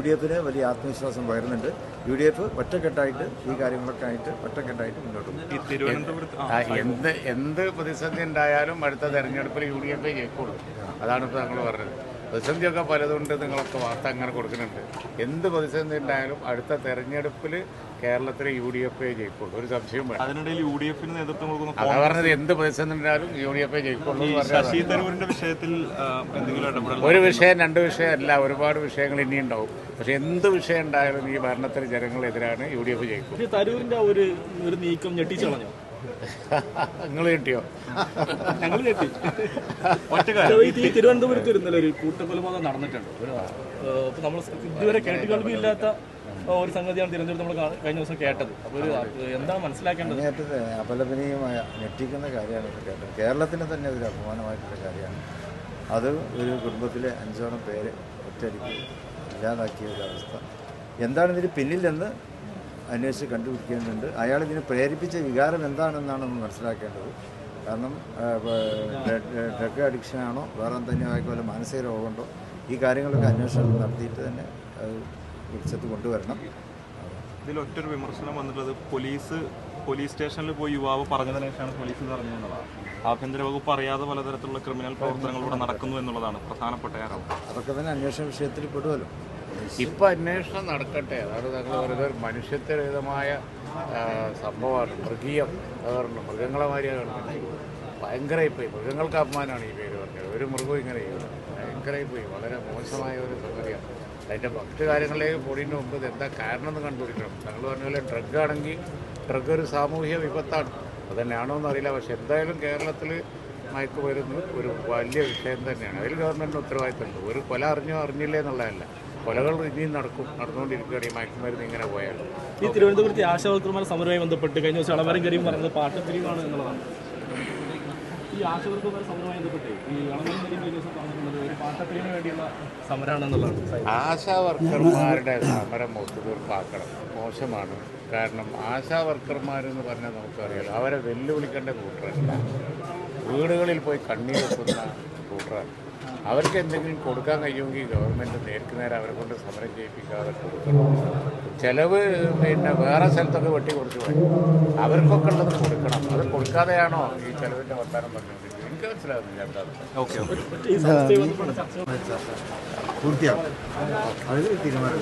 UDF-ന് വലിയ ആത്മവിശ്വാസം പകരുന്നുണ്ട്. UDF ഒറ്റക്കെട്ടായിട്ട് ഈ കാര്യങ്ങളൊക്കെ ആയിട്ട് ഒറ്റക്കെട്ടായിട്ട് മുന്നോട്ട് പോകും. എന്ത് പ്രതിസന്ധി ഉണ്ടായാലും അടുത്ത തെരഞ്ഞെടുപ്പിൽ UDF ജയിക്കുള്ളൂ. അതാണ് ഇപ്പോൾ ഞങ്ങൾ പറഞ്ഞത്. പ്രതിസന്ധിയൊക്കെ പലതുകൊണ്ട് നിങ്ങളൊക്കെ വാർത്ത അങ്ങനെ കൊടുക്കുന്നുണ്ട്. എന്ത് പ്രതിസന്ധി ഉണ്ടായാലും അടുത്ത തെരഞ്ഞെടുപ്പിൽ കേരളത്തിൽ UDF ജയിക്കുള്ളൂ, ഒരു സംശയവും വേണം. അതിനിടയിൽ UDF-ന് നേതൃത്വം കൊടുക്കുന്ന അതാ പറഞ്ഞത്, എന്ത് പ്രതിസന്ധി ഉണ്ടായാലും UDF ജയിക്കുള്ളൂ. ശശി തരൂരിന്റെ വിഷയത്തിൽ എന്തെങ്കിലും ഇടപെടൽ? ഒരു വിഷയം രണ്ട് വിഷയം അല്ല, ഒരുപാട് വിഷയങ്ങൾ ഇനി ഉണ്ടാവും. പക്ഷെ എന്ത് വിഷയം ഉണ്ടായാലും ഈ ഭരണത്തിന് ജനങ്ങളെതിരാണ് UDF ജയിക്കും. തരൂരിന്റെ ഒരു നീക്കം ഞെട്ടിച്ചു കളഞ്ഞോ? നിങ്ങൾ കിട്ടിയോ? ഞങ്ങൾ ഞെട്ടി. ഈ തിരുവനന്തപുരത്ത് ഇന്നലെ ഒരു കൂട്ടക്കൊലപാതകം നടന്നിട്ടുണ്ട്. അപ്പോൾ നമ്മൾ ഇതുവരെ കേട്ടുകേൾവിയില്ലാത്ത ഒരു സംഗതിയാണ് തിരുവനന്തപുരത്ത് നമ്മൾ കഴിഞ്ഞ ദിവസം കേട്ടത്. അപ്പോൾ എന്താണ് മനസ്സിലാക്കേണ്ടത്? അപലപനീയമായ ഞെട്ടിക്കുന്ന കാര്യമാണ് ഇത് കേട്ടത്. കേരളത്തിന് തന്നെ ഒരു അപമാനമായിട്ടുള്ള കാര്യമാണ്. അത് ഒരു കുടുംബത്തിലെ 5 പേര് ഒറ്റയടിക്ക് ഇല്ലാതാക്കിയ ഒരവസ്ഥ. എന്താണ് ഇതിന് പിന്നിലെന്ന് അന്വേഷിച്ച് കണ്ടുപിടിക്കേണ്ടതുണ്ട്. അയാൾ ഇതിനെ പ്രേരിപ്പിച്ച വികാരം എന്താണെന്നാണ് നമ്മൾ മനസ്സിലാക്കേണ്ടത്. കാരണം ഡ്രഗ് അഡിക്ഷനാണോ വേറെ എന്തെങ്കിലും ആയിക്കോട്ടെ, മാനസിക രോഗമുണ്ടോ, ഈ കാര്യങ്ങളൊക്കെ അന്വേഷണം നടത്തിയിട്ട് തന്നെ അത് വെളിച്ചത്ത് കൊണ്ടുവരണം. ഇതിലൊറ്റൊരു വിമർശനം വന്നിട്ടുള്ളത് പോലീസ് സ്റ്റേഷനിൽ പോയി യുവാവ് പറഞ്ഞതിന് ശേഷമാണ് പോലീസ് പറഞ്ഞതെന്നുള്ളതാണ്. ആഭ്യന്തര വകുപ്പ് അറിയാതെ പലതരത്തിലുള്ള ക്രിമിനൽ പ്രവർത്തനങ്ങൾ ഇവിടെ നടക്കുന്നു എന്നുള്ളതാണ് പ്രധാനപ്പെട്ട കാരണം. അതൊക്കെ തന്നെ അന്വേഷണ വിഷയത്തിൽ പെടുമല്ലോ. ഇപ്പം അന്വേഷണം നടക്കട്ടെ. അതാണ് ഞങ്ങൾ വെറുതെ മനുഷ്യത്വരഹിതമായ സംഭവമാണ്. മൃഗീയം അതാണ്, മൃഗങ്ങളെ മാതിരിയാണ്. ഭയങ്കരമായിപ്പോയി. മൃഗങ്ങൾക്ക് അപമാനമാണ് ഈ പേര് പറഞ്ഞത്. ഒരു മൃഗവും ഇങ്ങനെ ചെയ്യുന്നത് ഭയങ്കരമായിപ്പോയി. വളരെ മോശമായ ഒരു സംഗതിയാണ്. അതിൻ്റെ മറ്റു കാര്യങ്ങളിലേക്ക് പോടിൻ്റെ മുമ്പ് എന്താ കാരണം എന്ന് കണ്ടുപിടിക്കണം. ഞങ്ങൾ പറഞ്ഞ പോലെ ഡ്രഗ് ആണെങ്കിൽ ഡ്രഗ് ഒരു സാമൂഹിക വിപത്താണ്. അതുതന്നെയാണോ എന്നറിയില്ല. പക്ഷെ എന്തായാലും കേരളത്തിൽ മയക്കുമരുന്ന് ഒരു വലിയ വിഷയം തന്നെയാണ്. അതിൽ ഗവൺമെൻറ്റിന് ഉത്തരവാദിത്തമുണ്ട്. ഒരു കൊല അറിഞ്ഞില്ലേ എന്നുള്ളതല്ല, കൊലകൾ ഇനിയും നടന്നുകൊണ്ടിരിക്കുകയാണ് ഈ മയക്കുമരുന്ന് ഇങ്ങനെ പോയാൽ. ഈ തിരുവനന്തപുരത്തെ ആശാവർക്കർമാരുടെ സമരവുമായി ബന്ധപ്പെട്ട് കഴിഞ്ഞ ദിവസം അളവരം കരിയും പറയുന്നത് പാട്ടപ്പിരിവാണ് എന്നുള്ളതാണ്. ഈ ആശാവർക്കർമാരുടെ സമരവുമായി ബന്ധപ്പെട്ട് ഈ അളവരം കരിയും കഴിഞ്ഞ ദിവസം പറഞ്ഞിട്ടുള്ളത് ഒരു പാട്ടപ്പിരിവിന് വേണ്ടിയുള്ള സമരമാണെന്നുള്ളതാണ്. ആശാ വർക്കർമാരുടെ സമരം ഒത്തുതീർപ്പാക്കണം. മോശമാണ്. കാരണം ആശാ വർക്കർമാരെന്ന് പറഞ്ഞാൽ നമുക്കറിയാലോ, അവരെ വെല്ലുവിളിക്കേണ്ട കൂട്ടറല്ല, വീടുകളിൽ പോയി കണ്ണീർ വെക്കുന്ന കൂട്ടറാണ്. അവർക്ക് എന്തെങ്കിലും കൊടുക്കാൻ കഴിയുമെങ്കിൽ ഗവൺമെൻറ് നേർക്ക് നേരെ അവരെ കൊണ്ട് സമരം ചെയ്യിപ്പിക്കാതെ കൊടുക്കണം. ചിലവ് വേറെ സ്ഥലത്തൊക്കെ വെട്ടി കൊടുത്തു പോയി, അവർക്കൊക്കെ ഉള്ളത് കൊടുക്കണം. അത് കൊടുക്കാതെയാണോ ഈ ചിലവിൻ്റെ വർത്താനം പറഞ്ഞുകൊണ്ടിരിക്കുന്നത്? എനിക്ക് മനസ്സിലാകുന്നില്ല എന്താണ്. പൂർത്തിയാകും. അതിൽ തീരുമാനം